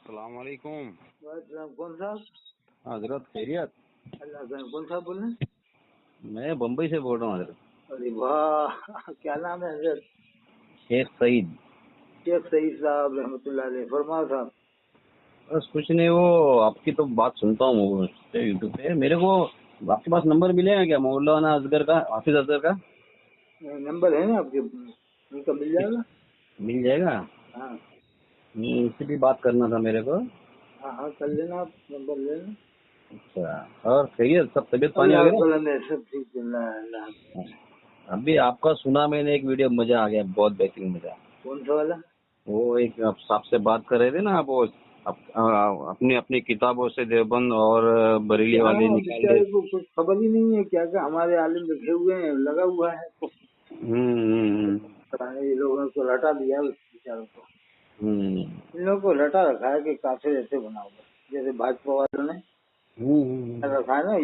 السلام علیکم کون صاحب؟ حضرت خیریت؟ اللہ کا کون صاحب بول رہے ہیں؟ میں بمبئی سے بول رہا ہوں حضرت. ارے واہ، کیا نام ہے حضرت؟ شیخ سعید. شیخ سعید صاحب رحمۃ اللہ علیہ. فرماؤ صاحب. بس کچھ نہیں، وہ آپ کی تو بات سنتا ہوں یوٹیوب پہ. میرے کو آپ کے پاس نمبر ملے گا کیا مولانا اصغر کا، حافظ اصغر کا؟ نمبر ہے نا آپ کے؟ ان کا مل جائے گا. مل جائے گا. ہاں اس سے بھی بات کرنا تھا میرے کو. ہاں ہاں، کر لینا، آپ نمبر لے لینا. اچھا، اور خیریت؟ سب طبیعت پانی اللہ وغیرہ؟ تعالیٰ نے سب ٹھیک چل رہا ہے. اللہ ابھی آپ کا سنا میں نے ایک ویڈیو، مزہ آ گیا، بہت بہترین مزہ. کون سا والا؟ وہ ایک آپ سے بات کر رہے تھے نا، آپ وہ اپنی اپنی کتابوں سے دیوبند اور بریلی والے نکال بیچارے دے. کو کچھ خبر ہی نہیں ہے کیا کہ ہمارے عالم لکھے ہوئے ہیں، لگا ہوا ہے. یہ لوگوں کو رٹا دیا اس بیچاروں کو. ان لوگوں کو رٹا رکھا ہے کہ کافر ایسے بنا ہوا ہے، جیسے بھاجپا والوں نے رکھا ہے نا.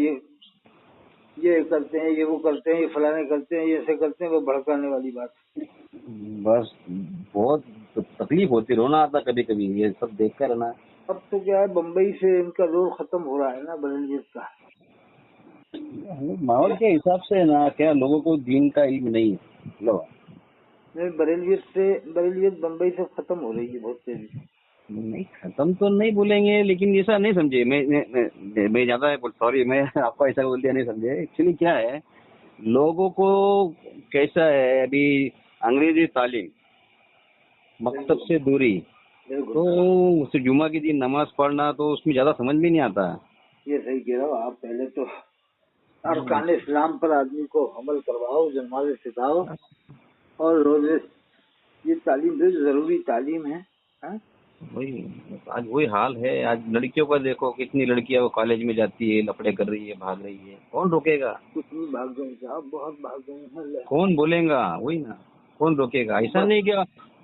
یہ کرتے ہیں، یہ وہ کرتے ہیں، یہ فلانے کرتے ہیں، یہ ایسے کرتے ہیں. وہ بھڑکانے والی بات. بس بہت تکلیف ہوتی، رونا آتا کبھی کبھی یہ سب دیکھ کر نا. اب تو کیا ہے، بمبئی سے ان کا دور ختم ہو رہا ہے نا، بریلویت کا. ماحول کے حساب سے نا، کیا لوگوں کو دین کا علم نہیں ہے. لو بریلویت بمبئی سے ختم ہو رہی ہے بہت تیزی سے. نہیں، ختم تو نہیں بولیں گے، لیکن ایسا نہیں سمجھے. میں زیادہ سوری، میں آپ کو ایسا بول دیا، نہیں سمجھے. ایکچولی کیا ہے، لوگوں کو کیسا ہے، ابھی انگریزی تعلیم، مکتب سے دوری، تو اس جمعہ کے دن نماز پڑھنا، تو اس میں زیادہ سمجھ بھی نہیں آتا. یہ صحیح کہہ رہا ہو آپ. پہلے تو ارکان اسلام پر آدمی کو عمل کرواؤ، نماز سکھاؤ اور روزے. یہ تعلیم بھی ضروری تعلیم ہے. وہی آج وہی حال ہے. آج لڑکیوں کا دیکھو، کتنی لڑکیاں وہ کالج میں جاتی ہے، لفڑے کر رہی ہے، بھاگ رہی ہے. کون روکے گا؟ کچھ نہیں بھاگ گئے صاحب، بہت بھاگ گئے ہیں. کون بولے گا؟ وہی نا، کون روکے گا؟ ایسا نہیں کہ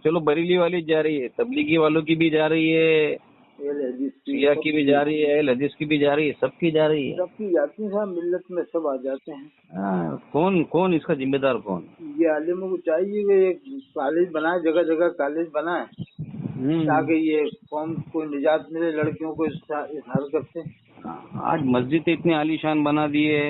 چلو بریلی والی جا رہی ہے، تبلیغی والوں کی بھی جا رہی ہے، شیعہ کی بھی جا رہی ہے، حدیث کی بھی جا رہی ہے، سب کی جا رہی ہے. سب کی جاتی ہیں صاحب، ملت میں سب آ جاتے ہیں. کون اس کا ذمہ دار کون؟ یہ عالموں کو چاہیے کہ ایک کالج بنائے، جگہ جگہ کالج بنائے، تاکہ یہ قوم کو نجات ملے. لڑکیوں کو اس حرکت سے. آج مسجد اتنے عالی شان بنا دیے،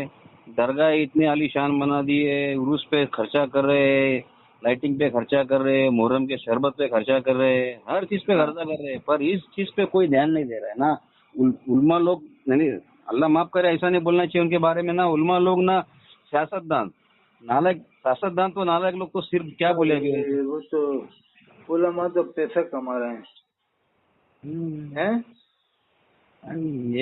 درگاہ اتنے عالی شان بنا دیے، عروس پہ خرچہ کر رہے، لائٹنگ پہ خرچہ کر رہے، محرم کے شربت پہ خرچہ کر رہے، ہر چیز پہ خرچہ کر رہے، پر اس چیز پہ کوئی دھیان نہیں دے رہا ہے نا. علماء لوگ، نہیں اللہ معاف کرے، ایسا نہیں بولنا چاہیے ان کے بارے میں نا. علماء لوگ نا، سیاست دان نالائق، سیاست دان تو نالائق لوگ تو صرف کیا بولے گے. وہ تو علماء تو پیسہ کما رہے ہیں.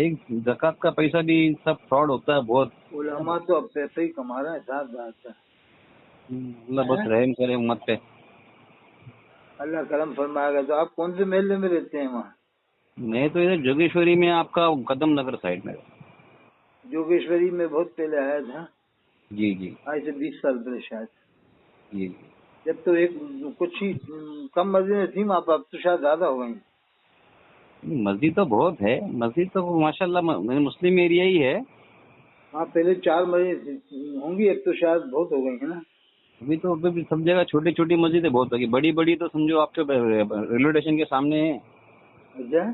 ایک زکوٰۃ کا پیسہ بھی سب فراڈ ہوتا ہے بہت. علماء تو اب پیسہ ہی کما رہے ہیں صاحب. اللہ بس رحم کرے امت پہ. اللہ کرم فرمائے گا. تو آپ کون سے محلے میں رہتے ہیں وہاں؟ میں تو ادھر جوگیشوری میں، آپ کا قدم نگر سائڈ میں. جوگیشوری میں بہت پہلے آیا تھا. جی جی. آج سے 20 سال پہلے شاید. جی. جب تو ایک کچھ ہی کم مسجدیں تھیں وہاں پر، اب تو شاید زیادہ ہو گئی. مسجد تو بہت ہے، مسجد تو ماشاء اللہ مسلم ایریا ہی ہے. ہاں، پہلے 4 مسجد ہوں گی، اب تو شاید بہت ہو گئی ہے نا. ابھی تو سب جگہ چھوٹی چھوٹی مسجدیں بہت ہوگی. بڑی بڑی تو سمجھو آپ کے ریلوے اسٹیشن کے سامنے ہے. اچھا.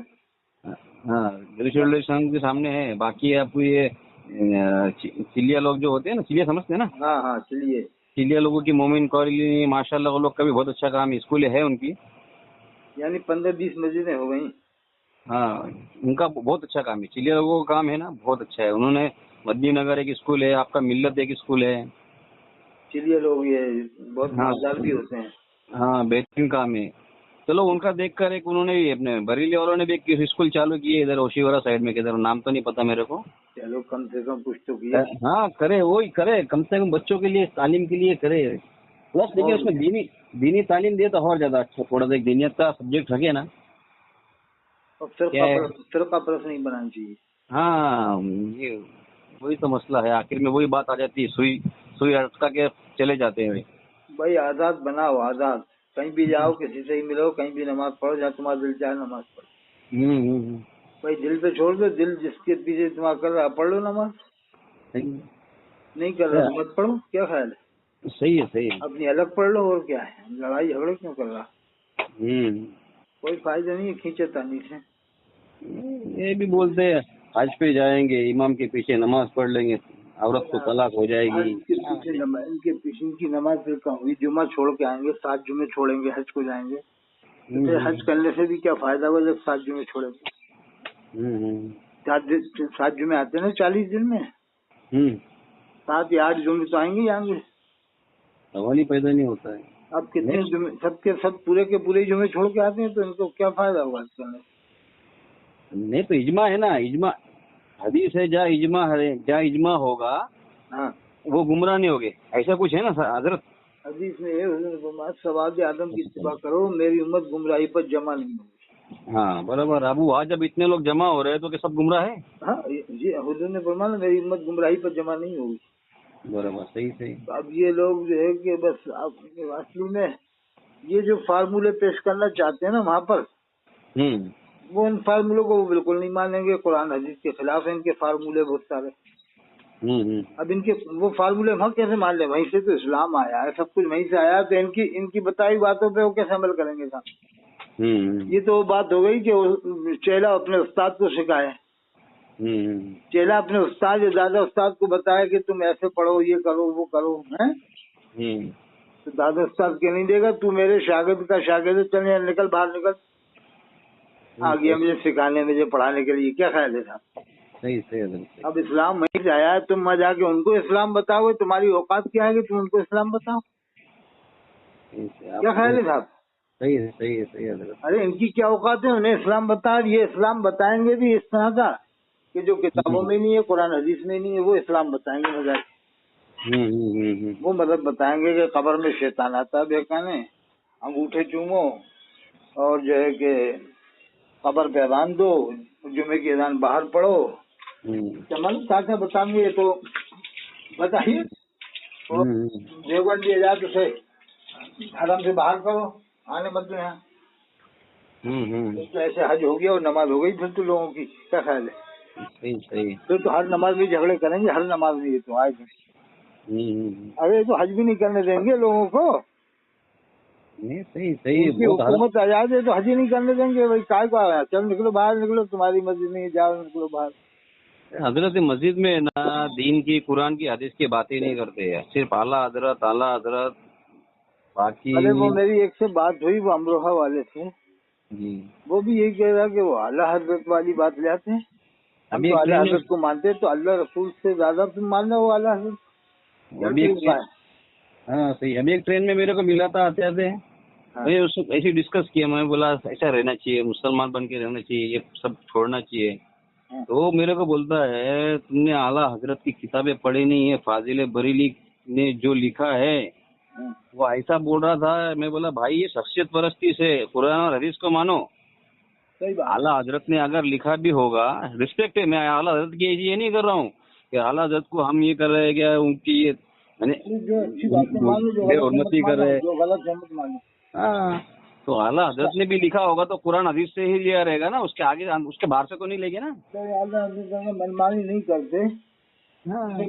ہاں، ریلوے اسٹیشن کے سامنے ہے. باقی آپ کو یہ چلیا لوگ جو ہوتے ہیں نا، چلیا سمجھتے ہیں نا؟ ہاں ہاں، چلیے. چلیا لوگوں کی مومن کالونی، ماشاء اللہ وہ لوگ کا بھی بہت اچھا کام ہے، اسکول ہے ان کی. یعنی 15-20 مسجدیں ہو گئی. ہاں، ان کا بہت اچھا کام ہے. چلیا لوگوں کا کام ہے نا، بہت اچھا ہے. انہوں نے مدنی نگر ایک اسکول ہے، آپ کا ملت ایک اسکول ہے. چلیے لوگ یہ بہت مالدار بھی ہوتے ہیں. ہاں، بہترین کام ہے. چلو ان کا دیکھ کر ایک انہوں نے بھی اپنے بریلی والوں نے بھی ایک اسکول چالو کی ہے ادھر اوشیورا سائڈ میں. کدھر نام تو نہیں پتا میرے کو. چلو کم سے کم کچھ تو کیا. ہاں کرے، وہی کرے، کم سے کم بچوں کے لیے تعلیم کے لیے کرے. پلس دیکھیے اس میں دینی تعلیم دے تو اور زیادہ اچھا. تھوڑا سا دینیت کا سبجیکٹ رکھے نا. فرقہ پرست نہیں بنانا چاہیے. ہاں، یہ وہی تو مسئلہ ہے. آخر میں وہی بات آ جاتی ہے، سوئی اٹکا کے چلے جاتے ہیں. بھائی آزاد بناؤ، آزاد. کہیں بھی جاؤ، کسی سے ہی ملو، کہیں بھی نماز پڑھو، جہاں تمہارا دل چاہے نماز پڑھو. بھائی دل پہ چھوڑ دو. دل جس کے پیچھے تمہارا کر رہا پڑھ لو نماز. نہیں کر رہا تو مت پڑھو. کیا خیال ہے؟ صحیح ہے، صحیح ہے. اپنی الگ پڑھ لو. اور کیا ہے، لڑائی جھگڑے کیوں کر رہا؟ کوئی فائدہ نہیں ہے کھینچے تانی سے. یہ بھی بولتے ہیں حج پہ جائیں گے امام کے پیچھے نماز پڑھ لیں گے عورت کو طلاق ہو جائے گی. ان کے پیچھے کی نماز پھر کہاں ہوئی؟ جمعہ چھوڑ کے آئیں گے، 7 جمعے چھوڑیں گے، حج کو جائیں گے. پھر حج کرنے سے بھی کیا فائدہ ہوا جب 7 جمعے چھوڑیں گے؟ 7 جمعے آتے ہیں نا 40 دن میں، 7 یا 8 جمعے تو آئیں گے ہی آئیں گے. سوال ہی پیدا نہیں ہوتا ہے. اب کتنے جمعے سب کے سب پورے کے پورے جمعے چھوڑ کے آتے ہیں تو ان کو کیا فائدہ ہوا حج کرنے سے؟ نہیں تو اجماع ہے نا، اجماع حدیث ہے جہاں اجماع ہوگا ہاں وہ گمراہ نہیں ہوگے، ایسا کچھ ہے نا حضرت. حدیث میں یہ حضور نے فرمایا سواد آدم کی اتباع کرو، میری امت گمراہی پر جمع نہیں ہوگی. ہاں برابر. اب وہاں جب اتنے لوگ جمع ہو رہے ہیں تو کہ سب گمراہ ہے. ہاں جی حضور نے فرمایا میری امت گمراہی پر جمع نہیں ہوگی. برابر صحیح صحیح. اب یہ لوگ جو ہے کہ بس اصلی میں یہ جو فارمولے پیش کرنا چاہتے ہیں نا وہاں پر، وہ ان فارمولوں کو وہ بالکل نہیں مانیں گے. قرآن حدیث کے خلاف ہیں ان کے فارمولے بہت سارے. اب ان کے وہ فارمولے وہاں کیسے مان لیں؟ وہیں سے تو اسلام آیا ہے، سب کچھ وہیں سے آیا ہے، تو ان کی بتائی باتوں پہ وہ کیسے عمل کریں گے صاحب؟ یہ تو وہ بات ہو گئی کہ چیلا اپنے استاد کو سکھائے. چیلا اپنے استاد یا دادا استاد کو بتایا کہ تم ایسے پڑھو، یہ کرو، وہ کرو، ہیں؟ تو دادا استاد کہہ نہیں دے گا تو میرے شاگرد کا شاگرد ہے، چل یہاں نکل، باہر نکل، آ گیا مجھے سکھانے، مجھے پڑھانے کے لیے. کیا خیال ہے صاحب؟ صحیح صحیح. اب اسلام وہیں سے آیا ہے، تم وہاں جا کے ان کو اسلام بتاؤ گے، تمہاری اوقات کیا ہے کہ تم ان کو اسلام بتاؤ؟ کیا خیال ہے صاحب؟ صحیح ہے صحیح ہے صحیح حضرت. ارے ان کی کیا اوقات ہے انہیں اسلام بتا؟ یہ اسلام بتائیں گے بھی اس طرح کا کہ جو کتابوں میں نہیں ہے، قرآن حدیث میں نہیں ہے، وہ اسلام بتائیں گے مزاج. وہ مطلب بتائیں گے کہ قبر میں شیطان آتا ہے بہکانے، انگوٹھے چومو اور جو ہے کہ قبر پہ اذان دو، جمعے کی اذان باہر پڑھو. چمن کیا بتائیں گے؟ تو بتائیے. دیوبند لیا جائے تو سے حرم سے باہر کرو، آنے مت دو یہاں. تو ایسے حج ہو گیا اور نماز ہو گئی پھر تو لوگوں کی. کیا خیال ہے؟ صحیح صحیح. پھر تو ہر نماز میں جھگڑے کریں گے، ہر نماز میں. یہ تو آئے تھے ارے تو حج بھی نہیں کرنے دیں گے لوگوں کو. صحیح صحیح. حکومت آزاد ہے تو حج ہی نہیں کرنے دیں گے. بھائی کائے کو آیا؟ چل نکلو باہر، نکلو، تمہاری مسجد نہیں، جاؤ نکلو باہر. حضرت مسجد میں نا دین کی قرآن کی حدیث کی باتیں نہیں کرتے ہیں، صرف اعلیٰ حضرت باقی. ارے وہ میری ایک سے بات ہوئی وہ امروہہ والے سے، وہ بھی یہی کہہ رہا کہ وہ اعلیٰ حضرت والی بات لے آتے ہیں. ہم تو اعلیٰ حضرت کو مانتے ہیں تو اللہ رسول سے زیادہ تم ماننا وہ اعلیٰ حضرت. ہاں صحیح. ابھی ایک ٹرین میں میرے کو ملا تھا آتے آتے، میں اس کو ایسے ڈسکس کیا، میں بولا ایسا رہنا چاہیے، مسلمان بن کے رہنا چاہیے، یہ سب چھوڑنا چاہیے. تو میرے کو بولتا ہے تم نے اعلیٰ حضرت کی کتابیں پڑھی نہیں ہے، فاضل بریلی نے جو لکھا ہے وہ ایسا بول رہا تھا. میں بولا بھائی یہ شخصیت پرستی سے قرآن اور حدیث کو مانو. اعلیٰ حضرت نے اگر لکھا بھی ہوگا ریسپیکٹ ہے، میں اعلیٰ حضرت کی یہ نہیں کر رہا ہوں کہ اعلیٰ حضرت کو ہم یہ کر رہے ہیں کیا ان کی حرمتی کر رہے ہیں. ہاں تو اعلیٰ حضرت نے بھی لکھا ہوگا تو قرآن حدیث سے ہی لیا رہے گا نا، اس کے آگے اس کے باہر سے تو نہیں لے گے نا. اعلیٰ حضرت منمانی نہیں کرتے،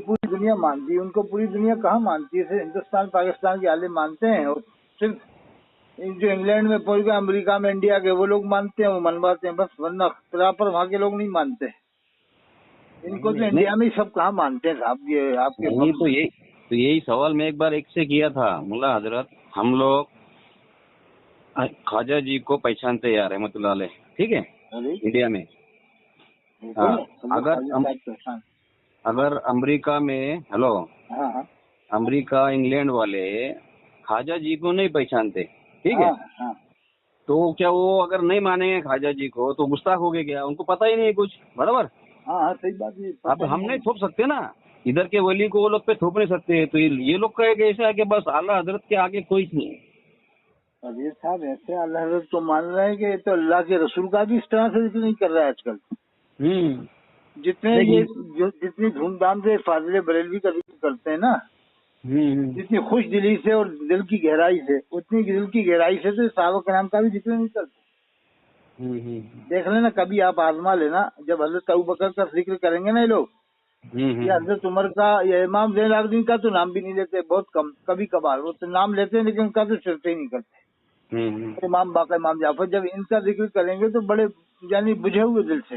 پوری دنیا مانتی ہے ان کو. پوری دنیا کہاں مانتی ہے؟ ہندوستان پاکستان کے عالم مانتے ہیں، اور صرف جو انگلینڈ میں پہنچ گئے، امریکہ میں، انڈیا کے، وہ لوگ مانتے ہیں، وہ منواتے ہیں بس. ورنہ اختراع پر وہاں کے لوگ نہیں مانتے. ان کو تو انڈیا میں ہی سب کہاں مانتے ہیں صاحب. یہ آپ کے تو یہی سوال میں ایک بار ایک سے کیا تھا، ملا حضرت ہم لوگ خواجہ جی کو پہچانتے یار رحمۃ اللہ علیہ، ٹھیک ہے، انڈیا میں. اگر امریکہ میں امریکہ انگلینڈ والے خواجہ جی کو نہیں پہچانتے، ٹھیک ہے، تو کیا وہ اگر نہیں مانیں گے خواجہ جی کو تو گستاخ ہو گئے کیا؟ ان کو پتہ ہی نہیں کچھ. برابر. صحیح بات ہے. اب ہم نہیں تھوپ سکتے نا ادھر کے ولی کو، وہ لوگ پہ تھوپ نہیں سکتے. تو یہ لوگ کہے کہ ایسا ہے کہ بس اعلیٰ حضرت کے آگے کوئی نہیں. ابھی صاحب ایسے اللہ حضرت تو مان رہے ہیں کہ تو اللہ کے رسول کا بھی اس طرح سے ذکر نہیں کر رہا ہے آج کل. جتنی دھوم دھام سے فاضل بریلوی کا ذکر کرتے ہیں نا، جتنی خوش دلی سے اور دل کی گہرائی سے، اتنی دل کی گہرائی سے تو صحابہ کرام کا بھی ذکر نہیں کرتے. دیکھ لینا کبھی آپ آزما لینا، جب حضرت ابوبکر کا ذکر کریں گے نا یہ لوگ، یا حضرت عمر کا یا امام زین العابدین کا تو نام بھی نہیں لیتے، بہت کم، کبھی کبھار وہ تو نام لیتے ہیں لیکن ان کا تو چرچا ہی نہیں کرتے. इमाम बाक़र, इमाम जाफर, जब इनका जिक्र करेंगे तो बड़े यानी बुझे हुए दिल से,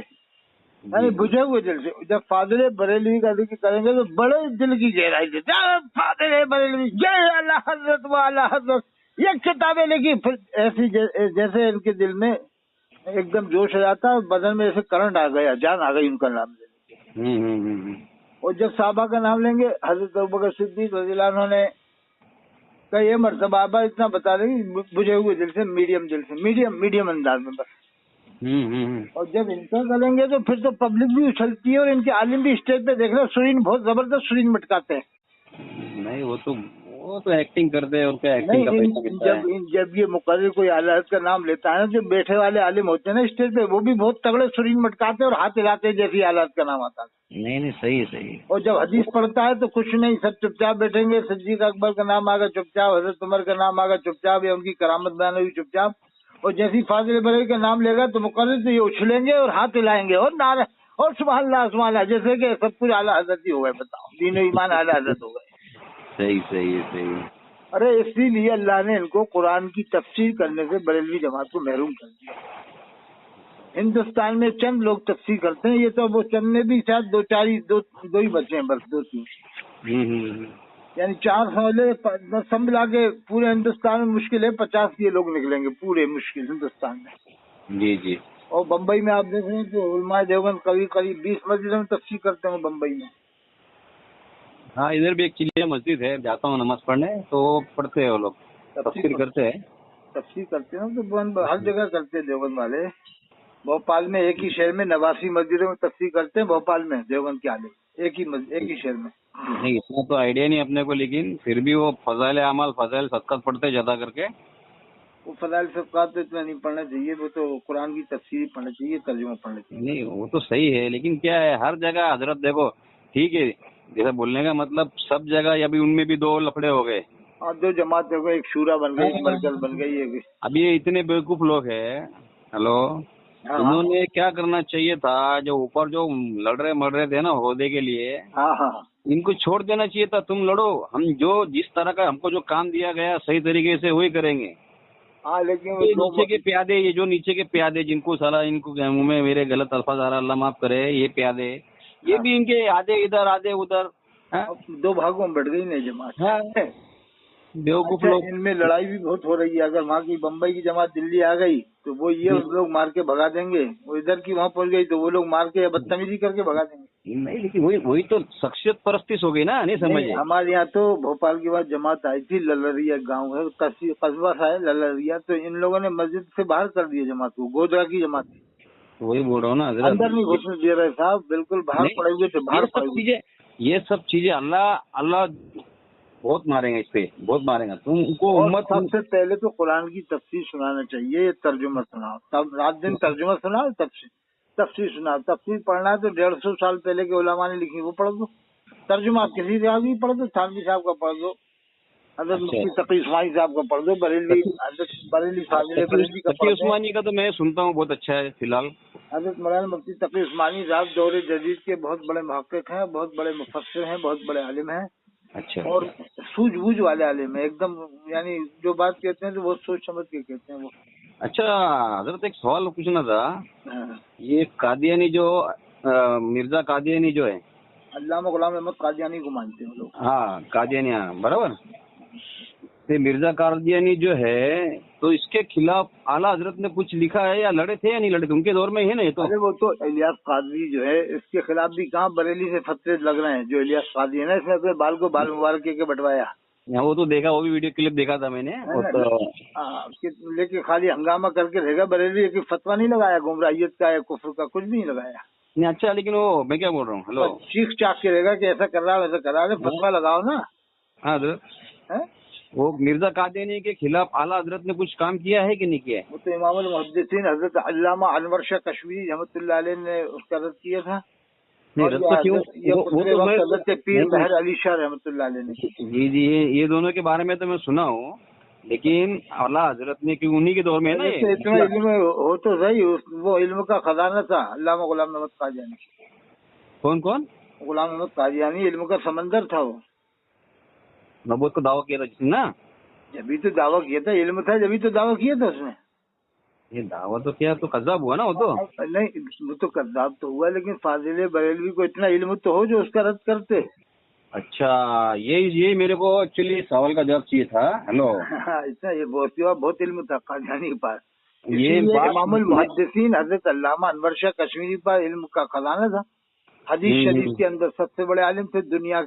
यानी बुझे हुए दिल से। जब फाजिल बरेलवी का जिक्र करेंगे तो बड़े दिल की गहराई से, फाजिल बरेलवी जय आला हजरत व आला हजरत, ये किताबें लिखी, फिर ऐसी जैसे इनके दिल में एकदम जोश आ जाता है, बदन में ऐसे करंट आ गया, जान आ गई उनका नाम लेने। और जब साहबा का नाम लेंगे, हजरत अबू बकर सिद्दीक रज़ियल्लाहु अन्हु ने का ये मर्तबा इतना बता देंगे बुझे हुए दिल से, मीडियम दिल से, मीडियम अंदाज में बस। और जब इनका करेंगे तो फिर तो पब्लिक भी उछलती है, और इनके आलिम भी स्टेज पे देख रहे हैं, सुरीन बहुत जबरदस्त सुरीन मटकाते हैं। नहीं वो तो एक्टिंग करते हैं, और क्या एक्टिंग का पैसा मिलता है। जब ये मुकर्रिर कोई आला हज़रत का नाम लेता है, जो बैठे वाले आलिम होते हैं ना स्टेज पे, वो भी बहुत तगड़े सुरीन मटकाते हैं और हाथ हिलाते हैं जैसे आला हज़रत का नाम आता है। नहीं सही है। और जब हदीस पढ़ता है तो कुछ नहीं, सब चुपचाप बैठेंगे, सिद्दीक अकबर का नाम आगा चुपचाप, हजरत उमर का नाम आगा चुपचाप, या उनकी करामत बयान हुई चुपचाप। और जैसी फाजिल बरेलवी का नाम लेगा तो मुकर्रिर तो ये उछलेंगे और हाथ हिलाएंगे और नारे और सुभान अल्लाह, जैसे कि सब कुछ आला हज़रत ही हो गए। बताओ, दीन ईमान आला हज़रत हो गए। सही है। अरे इसीलिए अल्लाह ने इनको कुरान की तफसीर करने से बरेलवी जमात को महरूम कर दिया। हिंदुस्तान में चंद लोग तफसीर करते हैं, ये तो वो चंद में भी शायद दो ही बचे हैं, बस 2-3। यानी 400 सब मिला के पूरे हिंदुस्तान में मुश्किल है 50 ये लोग निकलेंगे, पूरे मुश्किल हिंदुस्तान में। जी। और बम्बई में आप देख रहे हैं तो उलमाए देवबंद करीब 20 मस्जिदों में तफसीर करते हैं बम्बई में। हाँ, इधर भी एक चिल्लिया मस्जिद है, जाता हूँ नमाज पढ़ने, तो पढ़ते हैं वो लोग, तफसीर करते हैं तो हर जगह करते हैं देवबंद वाले। भोपाल में एक ही शहर में 89 मस्जिदों में तफसीर करते हैं, भोपाल में देवबंद के आले एक ही शहर में। नहीं इतना तो आइडिया नहीं अपने को, लेकिन फिर भी वो फजाइल अमाल, फजाइल सदक़ात पढ़ते ज्यादा करके। वो फजाइल सदक़ात तो इतना नहीं पढ़ना चाहिए, वो तो कुरान की तफसीर पढ़ना चाहिए, तर्जुमा पढ़ना चाहिए। नहीं वो तो सही है, लेकिन क्या है हर जगह हजरत देखो, ठीक है, जैसा बोलने का मतलब सब जगह, अभी उनमें भी 2 लफड़े हो गए और 2 जमात हो गई, एक शूरा बन गई, एक मरकज बन गई है। अभी ये इतने बेवकूफ लोग हैं, हेलो, उन्होंने क्या करना चाहिए था, जो ऊपर जो मर रहे थे ना ओहदे के लिए, इनको छोड़ देना चाहिए था, तुम लड़ो, हम जो जिस तरह का हमको जो काम दिया गया सही तरीके से वही करेंगे। लेकिन ये जो नीचे के प्यादे जिनको साला, इनको मुंह में मेरे गलत अल्फाज आ रहा, अल्लाह माफ करे, ये प्यादे ये भी इनके आधे इधर आधे उधर, 2 भागों में बढ़ गई नहीं जमात। बेवकूफ लोग। इनमें लड़ाई भी बहुत हो रही है, अगर वहाँ की बम्बई की जमात दिल्ली आ गई तो वो ये लोग मार के भगा देंगे, वो इधर की वहाँ पहुँच गई तो वो लोग मार के बदतमीजी करके भगा देंगे। नहीं लेकिन वही तो शख्सियत परस्ती हो गई ना, नहीं समझे। हमारे यहाँ तो भोपाल के बाद जमात आई थी, ललरिया गाँव है, कस्बा सा है ललरिया, तो इन लोगों ने मस्जिद से बाहर कर दिया जमात को, गोदरा की जमात थी। वही बोल रहा हूँ ना, अंदर नहीं घुसने दे रहे साहब, बिल्कुल बाहर पड़े हुए थे, बाहर पड़े हुए। ये सब चीजें अल्लाह बहुत मारेगा, इस पे बहुत मारेगा तुमको। उम्मत सबसे पहले तो कुरान की तफसीर सुनाना चाहिए, तर्जुमा सुनाओ, तब रात दिन तर्जुमा सुनाओ, तफसीर सुनाओ। तफसीर पढ़ना है तो 150 साल पहले के उलमा ने लिखी वो पढ़ दो, तर्जुमा किसी से भी पढ़ दो, थानवी साहब का पढ़ दो, हज़रत मुफ्ती तकी उस्मानी साहब का पढ़ दो, बरेली तकी उस्मानी का तो मैं सुनता हूँ, बहुत अच्छा है। फिलहाल हज़रत मौलाना मुफ्ती तकी उस्मानी साहब दौरे जदीद के बहुत बड़े मुहक्किक हैं, बहुत बड़े मुफस्सिर हैं, बहुत बड़े आलिम हैं। अच्छा। और सूझबूझ वाले आलिम है एकदम, यानी जो बात कहते हैं तो वो सोच समझ के कहते हैं वो। अच्छा हजरत, एक सवाल पूछना था। ये कादियानी जो मिर्जा कादियानी जो है, अल्लामा गुलाम अहमद कादियानी को मानते हैं लोग। हाँ कादियानी, हाँ बराबर। तो मिर्जा कादियानी जो है, तो इसके खिलाफ आला हजरत ने कुछ लिखा है या लड़े थे या नहीं लड़े थे? उनके दौर में है ना ये तो। अरे वो तो इलियास कादरी जो है, इसके खिलाफ भी कहाँ बरेली से फतवे लग रहे हैं। जो इलियास कादरी है ना, इसने अपने बाल को बाल मुबारक के बटवाया। वो तो देखा, वो भी वीडियो क्लिप देखा था मैंने। लेकिन खाली हंगामा करके रहेगा, बरेली की फतवा नहीं लगाया, गुमराहियत का या कुफ्र का कुछ भी नहीं लगाया। नहीं अच्छा, लेकिन वो मैं क्या बोल रहा हूँ, हेलो, चीख चाक के रहेगा कि ऐसा कर रहा है वैसा कर रहा है, फतवा लगाओ ना। हाँ हजरत, वो मिर्जा कादियानी के खिलाफ आला हजरत ने कुछ काम किया है कि नहीं किया है? वो तो इमामुल मुहद्दिसीन हजरत अल्लामा अनवर शाह कश्मीरी रहमतुल्लाह अलैह ने उसका रद्द किया था। नहीं रद्द तो क्यों, वो तो मैं हजरत पीर बहर अली शाह रहमतुल्लाह अलैह ने। जी ये दोनों के बारे में तो मैं सुना हूँ, लेकिन आला हजरत ने क्यों, उन्हीं के दौर में है ना। इतना इल्म हो तो सही, वो इल्म का खजाना था अल्लामा गुलाम अहमद कादियानी। कौन? गुलाम अहमद कादियानी इल्म का समंदर था वो। नबूवत को दावा किया था जिसने ना। जभी तो दावा किया था, इल्म था जभी तो दावा किया था उसने। ये दावा तो किया तो कज़्ज़ाब हुआ ना वो तो। नहीं, वो तो कद्दाब तो हुआ, लेकिन फाजिल बरेलवी को इतना इल्म तो हो जो उसका रद्द करते। अच्छा, ये मेरे को एक्चुअली सवाल का जवाब चाहिए था। हेलो, इतना ये बहुत इल्म था कादियानी के पास, ये इसीलिए बात इमामुल मुहद्दिसीन हजरत अल्लामा अनवर शाह कश्मीरी पर इल्म का खजाना था। हदीस शरीफ के अंदर सबसे बड़े आलिम थे, दुनिया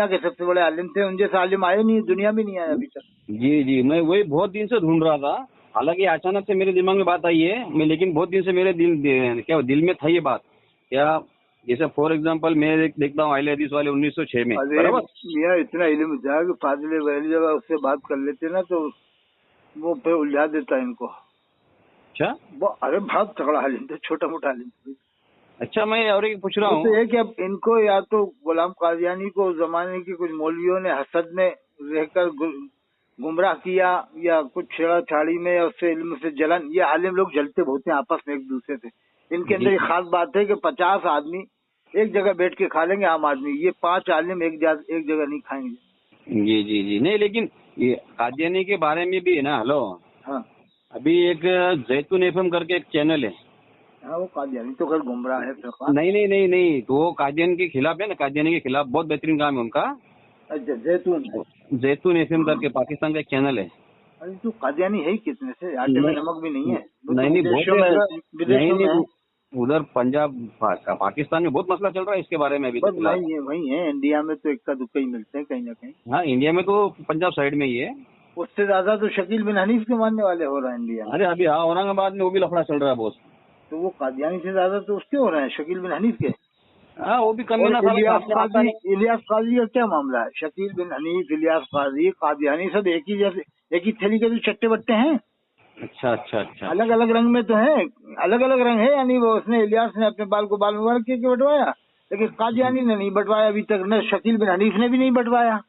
के सबसे बड़े आलिम थे। उन जैसे आलिम आए नहीं, दुनिया में नहीं आया अभी तक। जी जी, मैं वही बहुत दिन से ढूंढ रहा था। हालांकि अचानक से मेरे दिमाग में बात आई है, मैं लेकिन बहुत दिन से मेरे दिल में था ये बात। क्या जैसे फॉर एग्जांपल मैं देखता हूँ अहले हदीस वाले 1906 में, अरे बराबर। मियाँ इतना इल्म था कि फाजिल बरेलवी जब उससे बात कर लेते ना तो वो फिर उलझा देता इनको। अच्छा अरे बहुत तगड़ा आलिम था, छोटा मोटा आलिम था। अच्छा, मैं और एक पूछ रहा वो हूँ। तो ये कि अब इनको या तो गुलाम कादियानी को उस जमाने के कुछ मौलवियों ने हसद में रहकर गुमराह किया, या कुछ छेड़ाछाड़ी में, या उससे इल्म से जलन। ये आलिम लोग जलते बहुत हैं आपस में एक दूसरे से। इनके अंदर जी ये खास बात है कि 50 आदमी एक जगह बैठ के खा लेंगे आम आदमी, ये 5 आलिम एक जगह नहीं खाएंगे। जी जी जी, नहीं लेकिन ये कादियानी के बारे में भी है ना। हेलो, हाँ अभी एक जैतून एफएम करके एक चैनल है। हाँ, वो कादियानी तो खैर गुमराह है फिरका। नहीं नहीं नहीं नहीं, तो वो कादियानी के खिलाफ है ना, कादियानी के खिलाफ बहुत बेहतरीन काम है उनका। अच्छा, जैतून। जैतून एफएम करके पाकिस्तान का एक चैनल है। अरे तो कादियानी है ही कितने से, आटे में नमक भी नहीं है। वो तो नहीं नहीं, विदेशों बहुत में, है। विदेशों में है। नहीं, उधर पंजाब पाकिस्तान में बहुत मसला चल रहा है इसके बारे में अभी तो बस फिलहाल। वही है, इंडिया में तो इक्का दुक्का ही मिलते हैं कहीं ना कहीं। हाँ, इंडिया में तो पंजाब साइड में ही है। उससे ज्यादा तो शकील बिन हनीफ के मानने वाले हो रहे हैं इंडिया में। अरे अभी हाँ, औरंगाबाद में वो भी लफड़ा चल रहा है बहुत। तो वो कादियानी से ज्यादा तो उसके हो रहे हैं, शकील बिन हनीफ के। हाँ, वो भी और कमीना साला सामने आता नहीं। इलियास काजी का क्या मामला है? शकील बिन हनीफ, इलियास काजी, कादियानी सब एक ही जैसे, एक ही थैली के भी चट्टे बट्टे हैं। अच्छा अच्छा अच्छा। अलग अलग रंग में तो है, अलग अलग रंग है। यानी वो उसने, इलियास ने अपने बाल को बाल मुबारक के बटवाया, लेकिन कादियानी ने नहीं बटवाया अभी तक, न शकील बिन हनीफ ने भी नहीं बटवाया।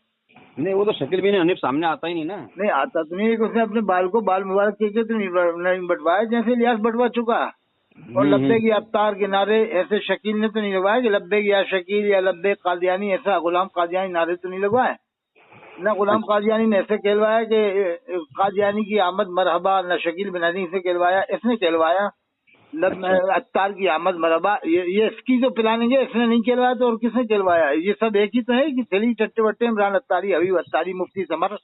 नहीं, वो तो शकील भी नहीं सामने आता ही नहीं ना। नहीं आता तो नहीं है कि उसने अपने बाल को बाल मुबारक के तो नहीं बटवाया, जैसे इलियास बटवा चुका। और लब्बैक या अफ्तार के नारे ऐसे शकील ने तो नहीं लगवाए कि लब्बैक या शकील या लब्बैक कादियानी, ऐसा गुलाम कादियानी नारे तो नहीं लगवाए। न गुलाम कादियानी ने ऐसे कहलवाया कि कादियानी की आमद मरहबा, न शकील बिन हनी से कहलवाया, इसने कहलवाया अत्तार की आमद मरहबा। ये इसकी जो प्लानिंग है इसने नहीं कहलवाया तो और किसने कहलवाया? ये सब एक ही तो है कि थैली चट्टे बट्टे, इमरान अत्तारी, हबीब अत्तारी, मुफ्ती समर,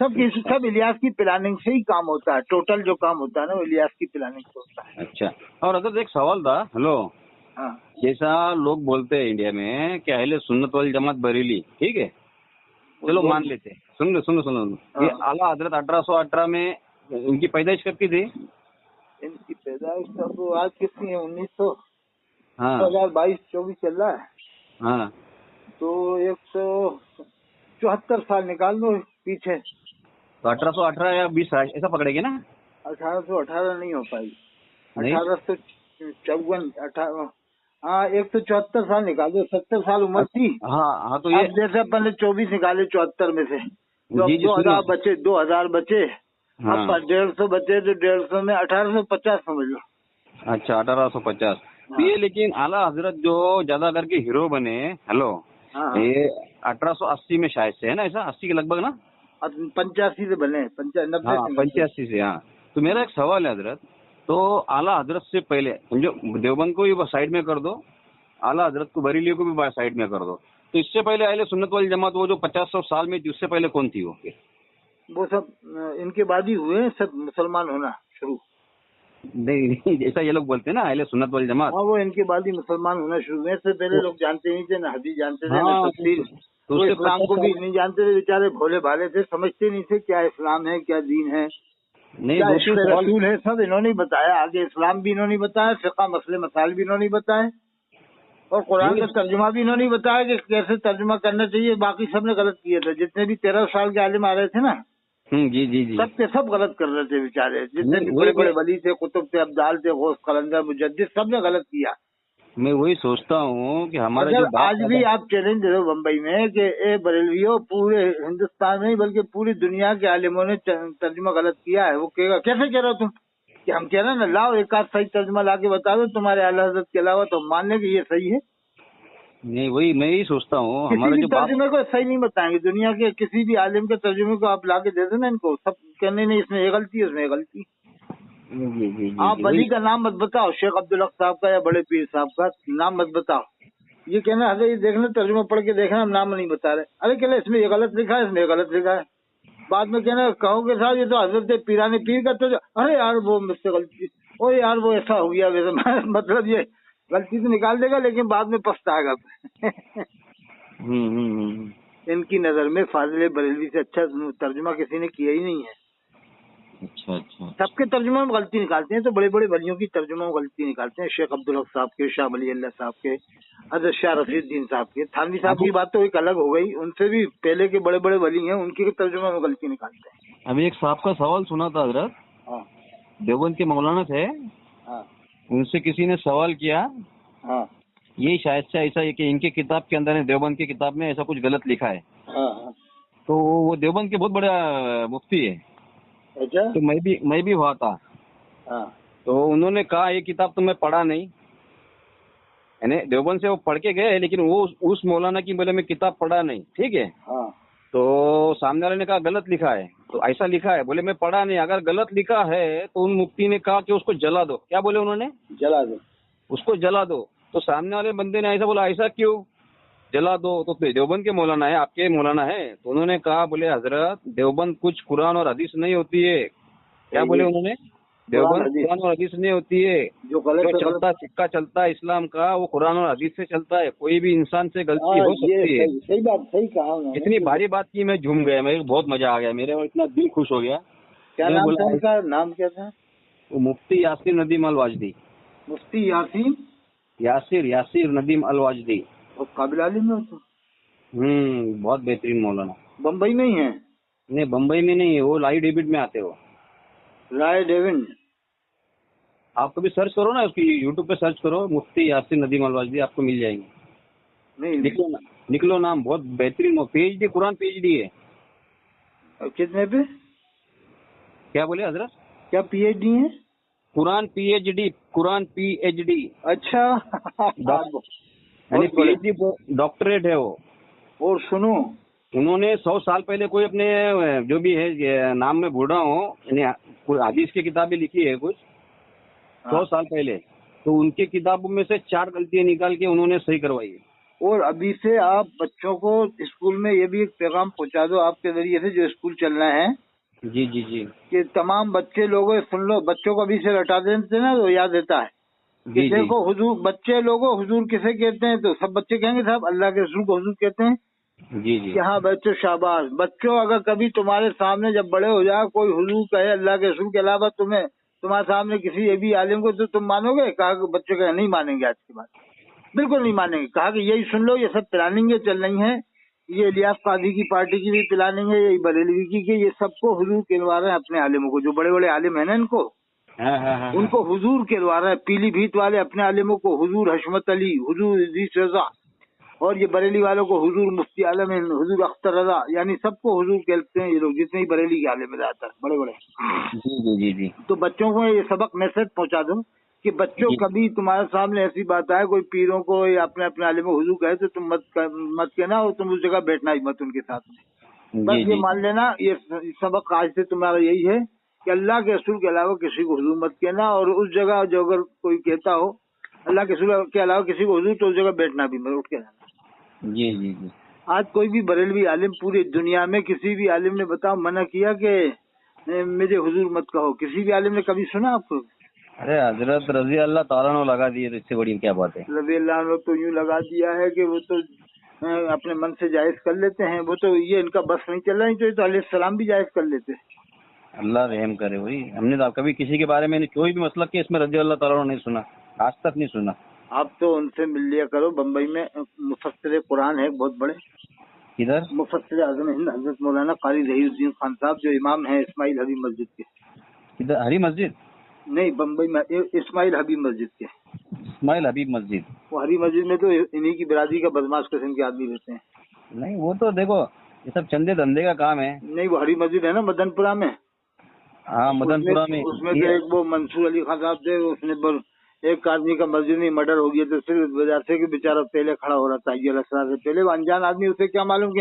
सब इलियास की प्लानिंग से ही काम होता है। टोटल जो काम होता है ना वो इलियास की प्लानिंग से होता है। अच्छा, और अगर एक सवाल था। हेलो, हाँ जैसा लोग बोलते हैं इंडिया में कि अहले सुन्नत वल जमात बरेली, ठीक है, चलो मान लेते हैं। सुन लो, ये हाँ। आला हजरत 1818 में इनकी पैदाइश कब की थी? इनकी पैदाइश तो आज कितनी है, 1900, हाँ 2022-24 चल रहा है, हाँ, तो 174 साल निकाल लो पीछे। तो 1818 या 20 ऐसा पकड़ेंगे ना? 1818 नहीं हो पाई, नहीं, 1854, 18, हाँ 174 साल निकाल दो, 70 साल उम्र थी। हाँ हाँ, तो ये अब जैसे अपन ने 24 निकाले 74 में से, तो जी अब जी, सुनो। 2000 बचे। हाँ, अब 150 बचे तो 150 में 1850 समझ लो। अच्छा 1850। तो हाँ ये लेकिन आला हजरत जो ज्यादा करके हीरो बने, हेलो, हाँ, ये 1880 में शायद से है ना, ऐसा 80 के लगभग ना? अब 85 से बने, 90 हाँ, से 85 से। हाँ, तो मेरा एक सवाल है हजरत, तो आला हजरत से पहले समझो, देवबंद को भी साइड में कर दो, आला हजरत को, बरेली को भी साइड में कर दो, तो इससे पहले अहले सुन्नत वल जमात वो जो 50-100 साल में थी, उससे पहले कौन थी वो सब इनके बाद ही हुए हैं सब मुसलमान होना शुरू। नहीं नहीं, जैसा ये लोग बोलते हैं ना अहले सुन्नत वल जमात। हाँ, वो इनके बाद ही मुसलमान होना शुरू हुए। इससे पहले लोग जानते नहीं थे, ना हदीस जानते थे, ना हाँ, तफसीर। तो वो उससे इस्लाम को 50 भी साल नहीं जानते थे, बेचारे भोले भाले थे, समझते नहीं थे क्या इस्लाम है, क्या दीन है, नहीं, क्या 2-3 इश्क़ सवाल। रसूल है, सब इन्होंने ही बताया। आगे इस्लाम भी इन्होंने ही बताया, फिक़ह मसले मसाइल भी इन्होंने ही बताए, और कुरान का तर्जुमा भी इन्होंने ही बताया कि कैसे तर्जुमा करना चाहिए। बाकी सबने गलत किया था, जितने भी 13 साल के आलिम आ रहे थे ना, जी जी जी, सब के सब गलत कर रहे थे बेचारे। जितने नहीं, भी बड़े बड़े वली थे, कुतुब थे, अब्दाल थे, गौस कलंदर, मुजद्दिद, सब ने गलत किया। मैं वही सोचता हूँ कि हमारे अगर जो बाप आज भी आप चैलेंज दे दो बम्बई में कि ए बरेलवियों, पूरे हिंदुस्तान में ही बल्कि पूरी दुनिया के आलिमों ने तर्जुमा गलत किया है, वो कहेगा कैसे कह रहे हो तुम? कि हम कह रहे हैं ना, लाओ एक आध सही तर्जुमा ला के बता दो तुम्हारे आला हज़रत के अलावा, तो हम मान लें कि ये सही है। नहीं, वही मैं यही सोचता हूँ, किसी हमारे भी जो बाप। तर्जुमे को सही नहीं बताएंगे, दुनिया के किसी भी आलिम के तर्जुमे को आप लाके दे देना इनको, सब कहने नहीं इसमें ये गलती है, उसमें ये गलती। जी जी जी आप जी, वली वही। का नाम मत बताओ, शेख अब्दुल हक साहब का या बड़े पीर साहब का नाम मत बताओ। ये कहना अरे ये देखना तर्जुमा पढ़ के देखना, हम नाम नहीं बता रहे। अरे कहना इसमें ये गलत लिखा है, इसमें ये गलत लिखा है। बाद में कहना कहोगे साहब ये तो हजरत पीराने पीर का तो, अरे यार वो मुझसे गलती, ओ यार वो ऐसा हो गया वैसा मतलब ये गलती तो निकाल देगा लेकिन बाद में पछताएगा। इनकी नजर में फाजिल बरेलवी से अच्छा तर्जुमा किसी ने किया ही नहीं है। अच्छा अच्छा। सबके तर्जुमा में गलती निकालते हैं, तो बड़े बड़े वलियों की तर्जुमा में गलती निकालते हैं। शेख अब्दुल हक साहब के, शाह वली अल्लाह साहब के, हजरत शाह रफीउद्दीन साहब के। थानवी साहब की बात तो एक अलग हो गई, उनसे भी पहले के बड़े बड़े वली हैं, उनके तर्जुमा में गलती निकालते हैं। अभी एक साहब का सवाल सुना था हजरत, हाँ देवबंद के मौलाना थे, हाँ उनसे किसी ने सवाल किया, हाँ ये शायद से ऐसा है कि इनके किताब के अंदर है, देवबंद की किताब में ऐसा कुछ गलत लिखा है। हाँ। तो वो देवबंद के बहुत बड़ा मुफ्ती है, अच्छा। तो मैं भी हुआ था। हाँ तो उन्होंने कहा ये किताब तो मैं पढ़ा नहीं, यानी देवबंद से वो पढ़ के गए, लेकिन वो उस मौलाना की बोले मैं किताब पढ़ा नहीं, ठीक है। हाँ तो सामने वाले ने कहा गलत लिखा है, तो ऐसा लिखा है, बोले मैं पढ़ा नहीं। अगर गलत लिखा है तो उन मुफ्ती ने कहा कि उसको जला दो। क्या बोले उन्होंने? जला दो, उसको जला दो। तो सामने वाले बंदे ने ऐसा बोला, ऐसा क्यों जला दो? तो देवबंद के मौलाना है, आपके मौलाना है। तो उन्होंने कहा, बोले हजरत देवबंद कुछ कुरान और हदीस नहीं होती है। क्या बोले उन्होंने? देवबंद कुरान और हदीस नहीं होती है, जो गलत चलता सिक्का चलता है इस्लाम का, वो कुरान और हदीस से चलता है। कोई भी इंसान से गलती हो सकती है। सही बात, सही कहा उन्होंने। इतनी भारी बात की, मैं झूम गया, मेरे बहुत मजा आ गया, मेरे को इतना दिल खुश हो गया। क्या मैं नाम बोला, था उनका? नाम क्या था? वो मुफ्ती यासिर नदीम अल वाजदी। मुफ्ती यासीन यासिर नदीम अल वाजदी। और काबिल आलिम है तो। बहुत बेहतरीन मौलाना। बम्बई में ही है? नहीं, बम्बई में नहीं है, वो लाई डेविड में आते हो। राय डेविड। आप कभी सर्च करो ना, उसकी यूट्यूब पे सर्च करो, मुफ्ती यासिर नदीम अल वाजदी, आपको मिल जाएंगे। नहीं निकलो नाम, बहुत बेहतरीन पीएचडी, कुरान पीएचडी है। कितने पे? क्या बोले हजरत? क्या पीएचडी है? कुरान पीएचडी। अच्छा यानी पीएचडी डॉक्टरेट है वो। और सुनो, उन्होंने 100 साल पहले कोई अपने जो भी है, नाम में भूल रहा हूँ, यानी कोई हदीस की किताबें लिखी है कुछ 100 साल पहले, तो उनकी किताबों में से 4 गलतियां निकाल के उन्होंने सही करवाई है। और अभी से आप बच्चों को स्कूल में ये भी एक पैगाम पहुंचा दो आपके जरिए से, जो स्कूल चलना है। जी जी जी। कि तमाम बच्चे लोगों सुन लो, बच्चों को अभी से रटा देते ना तो याद रहता है कि देखो हुजूर, बच्चे लोगों हुजूर किसे कहते हैं, तो सब बच्चे कहेंगे साहब अल्लाह के रसूल को हुजूर कहते हैं। जी जी। हाँ बच्चों शाबाश। बच्चों अगर कभी तुम्हारे सामने जब बड़े हो जाए कोई हुजूर कहे अल्लाह के रसूल के अलावा तुम्हें, तुम्हारे सामने किसी ये भी आलिम को, तो तुम मानोगे? कहा कि बच्चे कहे नहीं मानेंगे, आज की बात बिल्कुल नहीं मानेंगे। कहा कि यही सुन लो, ये सब प्लानिंग चल रही है, ये इलियास काजी की पार्टी की भी प्लानिंग है, ये बरेलवी की, ये सबको हुजूर कहलवा रहे हैं अपने आलिमों को, जो बड़े बड़े आलिम है ना इनको, उनको हुजूर कहलवा रहे हैं। पीलीभीत वाले अपने आलिमों को हुजूर हशमत अली, हुजूर इदरीस रजा, और ये बरेली वालों को हुजूर मुफ्ती आलम, हुजूर अख्तर रजा, यानी सबको हुजूर कहते हैं ये लोग, जितने ही बरेली के आलिम ज्यादातर बड़े बड़े। जी जी जी। तो बच्चों को ये सबक मैसेज पहुंचा दो कि बच्चों कभी तुम्हारे सामने ऐसी बात आए, कोई पीरों को या अपने अपने आलिम को हुजूर कहे, तो तुम मत कहना, और तुम उस जगह बैठना ही मत उनके साथ में। बस ये मान लेना, ये सबक आज से तुम्हारा यही है कि अल्लाह के रसूल के अलावा किसी को हुजूर मत कहना, और उस जगह जो अगर कोई कहता हो अल्लाह के रसूल के अलावा किसी को हुजूर, तो उस जगह बैठना भी मत, उठ के जाना। जी जी जी। आज कोई भी बरेलवी आलिम पूरी दुनिया में किसी भी आलिम ने बताओ मना किया कि मुझे हुजूर मत कहो? किसी भी आलिम ने कभी सुना आपको? अरे हजरत रजी अल्लाह ताला ने लगा दिए, तो इससे बड़ी क्या बात है? रजी अल्लाह ने तो यूँ लगा दिया है कि वो तो अपने मन से जायज कर लेते हैं, वो तो ये इनका बस नहीं चल रहा है, तो अलैहिस्सलाम भी जायज कर लेते। अल्लाह रहम करे। वही हमने तो कभी किसी के बारे में कोई भी मसलक के इसमें रजी अल्लाह ताला नहीं सुना, आज तक नहीं सुना। आप तो उनसे मिल लिया करो, बम्बई में मुफस्सिर कुरान है बहुत बड़े। किधर? मुफस्सिर आज़म हिंद हजरत मौलाना कारी रहीउद्दीन खान साहब, जो इमाम है इस्माइल हबीब मस्जिद के। किधर? हरी मस्जिद? नहीं, बम्बई में इस्माइल हबीब मस्जिद के। इस्माइल हबीब मस्जिद? वो हरी मस्जिद में तो इन्हीं की बिरादरी का बदमाश किस्म के आदमी रहते हैं। नहीं, वो तो देखो ये सब चंदे धंधे का काम है। नहीं, वो हरी मस्जिद है ना मदनपुरा में। हाँ, मदनपुरा में। उसमें तो एक वो मंसूर अली खान साहब थे, उसने एक आदमी का मस्जिद में मर्डर हो गया तो सिर्फ इस वजह से कि बेचारा पहले खड़ा हो रहा था अय्यर असरा से पहले। वो अनजान आदमी, उसे क्या मालूम कि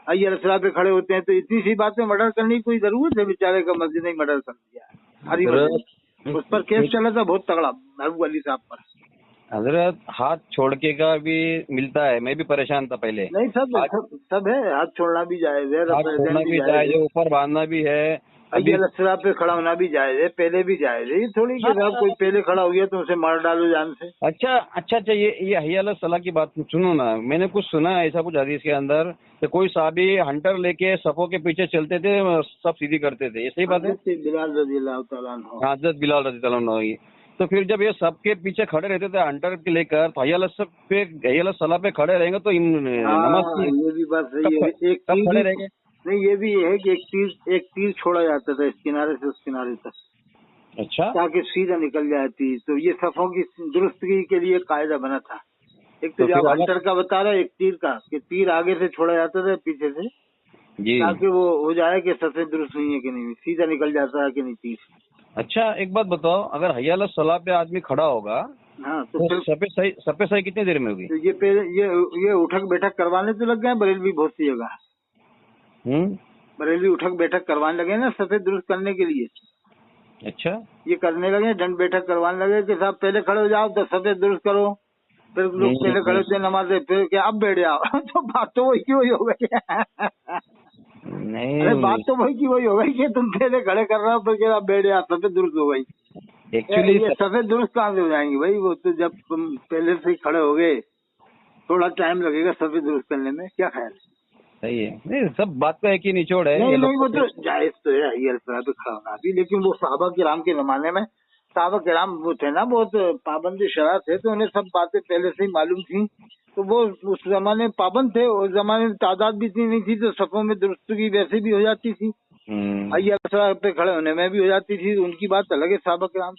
अय्यर असरा पे खड़े होते हैं, तो इतनी सी बात में मर्डर करने की कोई जरूरत है? बेचारे का मस्जिद में मर्डर कर दिया हरी मस्जिद। उस पर केस चला था बहुत तगड़ा महबूब अली साहब पर। हजरत हाथ छोड़ के का भी मिलता है, मैं भी परेशान था पहले। नहीं सब है, हाथ छोड़ना भी जायज है, हाथ छोड़ना भी जायज है, ऊपर बांधना भी है, अय्यर असरा पे खड़ा होना भी जायज है, पहले भी जायज है। ये थोड़ी कि साहब कोई पहले खड़ा हो गया तो उसे मार डालो जान से। अच्छा, ये हय्या सलाह की बात सुनो ना। मैंने कुछ सुना है ऐसा कुछ हदीस के अंदर कि कोई साहबी हंटर लेके सफों के पीछे चलते थे, सब सीधी करते थे, ये सही बात है? बिलाल रज़ी अल्लाह तआला अन्हु। हजरत बिलाल रज़ी अल्लाह तआला अन्हु। तो फिर जब ये सबके पीछे खड़े रहते थे हंटर के लेकर, तो हय्या सलाह पे खड़े रहेंगे तो नमाज ये भी बात सही है। एक कब खड़े रहेंगे? नहीं, ये भी है कि एक तीर छोड़ा जाता था इस किनारे से उस किनारे तक, अच्छा, ताकि सीधा निकल जाए तीर। तो ये सफों की दुरुस्तगी के लिए कायदा बना था। एक तो जब हंटर का बता रहा है, एक तीर का, कि तीर आगे से छोड़ा जाता था पीछे से जी, ताकि वो हो जाए कि सफेद दुरुस्त हुई है कि नहीं, सीधा निकल जाता है कि नहीं तीर। अच्छा एक बात बताओ, अगर हय्या सलाह पे आदमी खड़ा होगा हाँ तो सफे सही कितनी देर में होगी? तो ये पहले ये उठक बैठक करवाने तो लग गए बरेलवी बहुत सी जगह। बरेलवी उठक बैठक करवाने लगे ना सफेद दुरुस्त करने के लिए। अच्छा, ये करने लगे, दंड बैठक करवाने लगे कि साहब पहले खड़े हो जाओ तो सफेद दुरुस्त करो। फिर लोग पहले खड़े होते नमाज, फिर क्या अब बैठ जाओ। तो बात तो वही की वही हो गई। नहीं, अरे बात तो वही की वही हो गई कि तुम पहले खड़े कर रहे हो, फिर क्या अब बैठ जाओ, सफेद दुरुस्त हो गई। एक्चुअली ये सफेद दुरुस्त कहाँ से हो जाएंगे भाई? वो तो जब तुम पहले से खड़े हो गए, थोड़ा टाइम लगेगा सफेद दुरुस्त करने में, क्या ख्याल है? सही है। नहीं, सब बात का एक ही निचोड़ है। नहीं, वो तो जायज तो है ये अल्फा पे खड़ा होना भी, लेकिन वो साहबा किराम के जमाने में साहबा किराम वो थे ना, बहुत पाबंदी शरा थे, तो उन्हें सब बातें पहले से ही मालूम थी, तो वो उस जमाने में पाबंद थे। उस जमाने में तादाद भी इतनी नहीं थी, तो सफों में दुरुस्तगी वैसे भी हो जाती थी, अय्यर पे खड़े होने में भी हो जाती थी। उनकी बात अलग है साहबा किराम।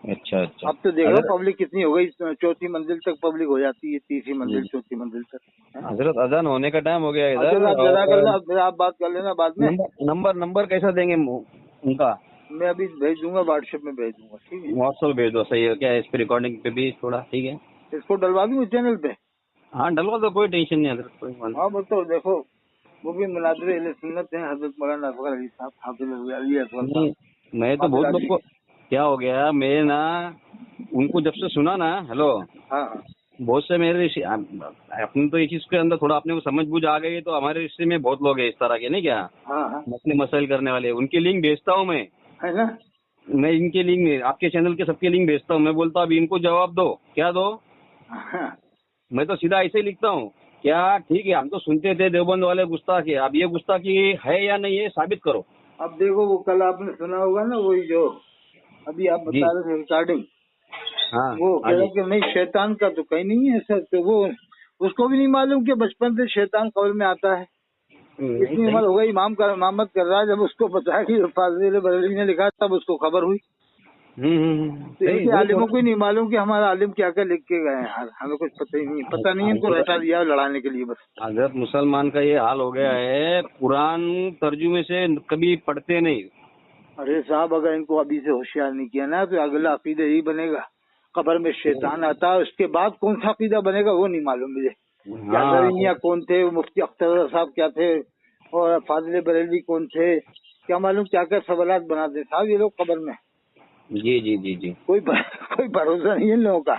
अच्छा, अब तो देखो पब्लिक कितनी हो गई, चौथी मंजिल तक पब्लिक हो जाती है, तीसरी मंजिल चौथी मंजिल तक। हजरत अजान होने का टाइम हो गया इधर। आप बात कर लेना बाद में। नंबर कैसा देंगे उनका? मैं अभी भेज दूंगा, व्हाट्सएप में भेज दूंगा, ठीक है? व्हाट्सएप भेज दो, सही है क्या? इस पे रिकॉर्डिंग पे भी थोड़ा ठीक है, इसको डलवा दूँ चैनल पे? हाँ डलवा दो, कोई टेंशन नहीं हजरत, कोई बात। हाँ वो तो देखो, वो भी मुनाज़िर अहले सुन्नत हैं, हजरत मौलाना असगर अली साहब, हाफिज़ अली असगर साहब। मैं तो बहुत लोग को क्या हो गया, मैं ना उनको जब से सुना ना, हेलो, हाँ बहुत से मेरे अपने तो इस चीज के अंदर थोड़ा अपने को समझ बूझ आ गई है, तो हमारे रिश्ते में बहुत लोग हैं इस तरह के, नहीं क्या, हाँ मसले मसाइल करने वाले, उनकी लिंक भेजता हूँ मैं, है ना? मैं इनके लिंक, आपके चैनल के सबके लिंक भेजता हूँ। मैं बोलता हूँ अभी इनको जवाब दो, क्या दो? हाँ। मैं तो सीधा ऐसे ही लिखता हूँ, क्या ठीक है, हम तो सुनते थे देवबंद वाले गुस्ताखी, अब ये गुस्ताखी है या नहीं है साबित करो। अब देखो, वो कल आपने सुना होगा ना, वही जो अभी आप बता रहे थे रिकॉर्डिंग, हाँ, वो कह रहे कि नहीं शैतान का तो कहीं नहीं है सर, तो वो उसको भी नहीं मालूम कि बचपन से शैतान कब्र में आता है। इतनी उम्र हो गई, इमामत कर रहा है, जब उसको पता कि फाजिल बरेलवी ने लिखा तब उसको खबर हुई। तो इनके आलिमों को ही नहीं मालूम कि हमारा आलिम क्या क्या लिख के गए हैं, हमें कुछ पता ही नहीं, पता नहीं, इनको रटा दिया लड़ाने के लिए बस। हजरत मुसलमान का ये हाल हो गया है, कुरान तर्जुमे से कभी पढ़ते नहीं। अरे साहब, अगर इनको अभी से होशियार नहीं किया ना, तो अगला अकीदा यही बनेगा, कब्र में शैतान आता है, उसके बाद कौन सा अकीदा बनेगा वो नहीं मालूम मुझे। क्या कौन थे, मुफ्ती अख्तर साहब क्या थे, और फाजिल बरेलवी कौन थे, क्या मालूम क्या क्या सवालात बनाते साहब ये लोग कब्र में। जी जी जी जी, कोई भरोसा नहीं है इन लोगों का।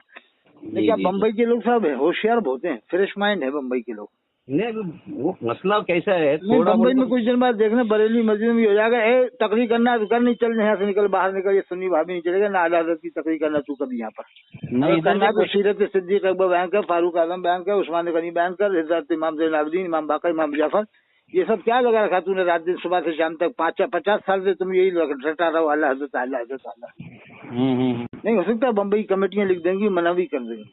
क्या बम्बई के लोग साहब होशियार बहुत हैं, फ्रेश माइंड है बम्बई के लोग। नहीं वो मसला कैसा है, बम्बई में कुछ दिन बाद देखना बरेली मस्जिद में हो जाएगा, तकरीर करना तो कर, नहीं चल, यहाँ से निकल, बाहर निकल, ये सुन्नी भाभी नहीं चलेगा ना, आला हज़रत की तकरीर करना तू कभी यहाँ पर नहीं करना, तो सीरत सिद्दीक़ अकबर बयान कर, फारूक आजम बयान कर, उस्मान गनी बयान कर, हज़रत इमाम ज़ैनुल आबिदीन, इमाम बाकर, इमाम जाफर, ये सब क्या लगा रखा तूने रात दिन सुबह से शाम तक? 50 साल से तुम यही रटा रहो, अल्लाह हज़रत, अल्लाह हज़रत, अल्लाह। नहीं हो सकता बम्बई कमेटियां लिख देंगी, मना भी कर देंगी।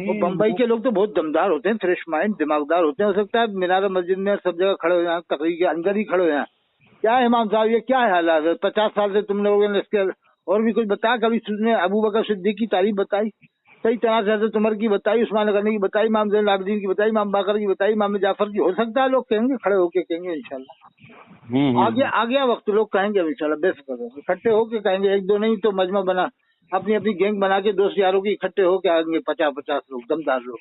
वो बम्बई के लोग तो बहुत दमदार होते हैं, फ्रेश माइंड, दिमागदार होते हैं। हो सकता है मीनार मस्जिद में सब जगह खड़े हो जाए, तकरीर के अंदर ही खड़े हो जाए, क्या है इमाम साहब ये क्या है हालात है? 50 साल से तुम लोगों ने इसके और भी कुछ बताया? कभी तुमने अबू बकर सिद्दीक की तारीफ बताई? सही तरह से हज़रत उमर की बताई, उस्मान गनी की बताई, इमाम ज़ैनुल आबिदीन की बताई, इमाम बाकर की बताई, इमाम जाफर की? हो सकता है लोग कहेंगे, खड़े होके कहेंगे इंशाल्लाह, आ गया वक्त, लोग कहेंगे इंशाल्लाह, बेफिक्र इकट्ठे होके कहेंगे, एक दो नहीं तो मजमा बना, अपनी अपनी गैंग बना के दोस्त यारों की इकट्ठे हो के आएंगे 50-50 लोग, दमदार लोग।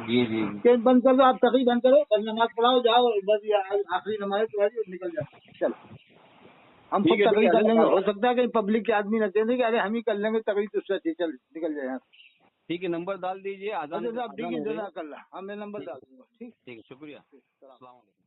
जी जी कैंप बंद कर दो, आप तकरीर बंद करो, कल नमाज पढ़ाओ, जाओ, बस ये आखिरी नमाज है तुम्हारी, और निकल जाओ। चलो हम ठीक खुद है, तकरीर कर लेंगे। ठीक हो सकता है कि पब्लिक के आदमी न कहेंगे कि अरे हम ही कर लेंगे तकरीर, तो उससे अच्छी चल निकल जाए यहाँ से। ठीक है, नंबर डाल दीजिए, अच्छा अजान साहब, ठीक है, हो गई। जज़ाकल्लाह। हाँ, मैं नंबर डाल दूंगा। ठीक ठीक है, शुक्रिया। ठीक, सलाम। अस्सलाम वालेकुम।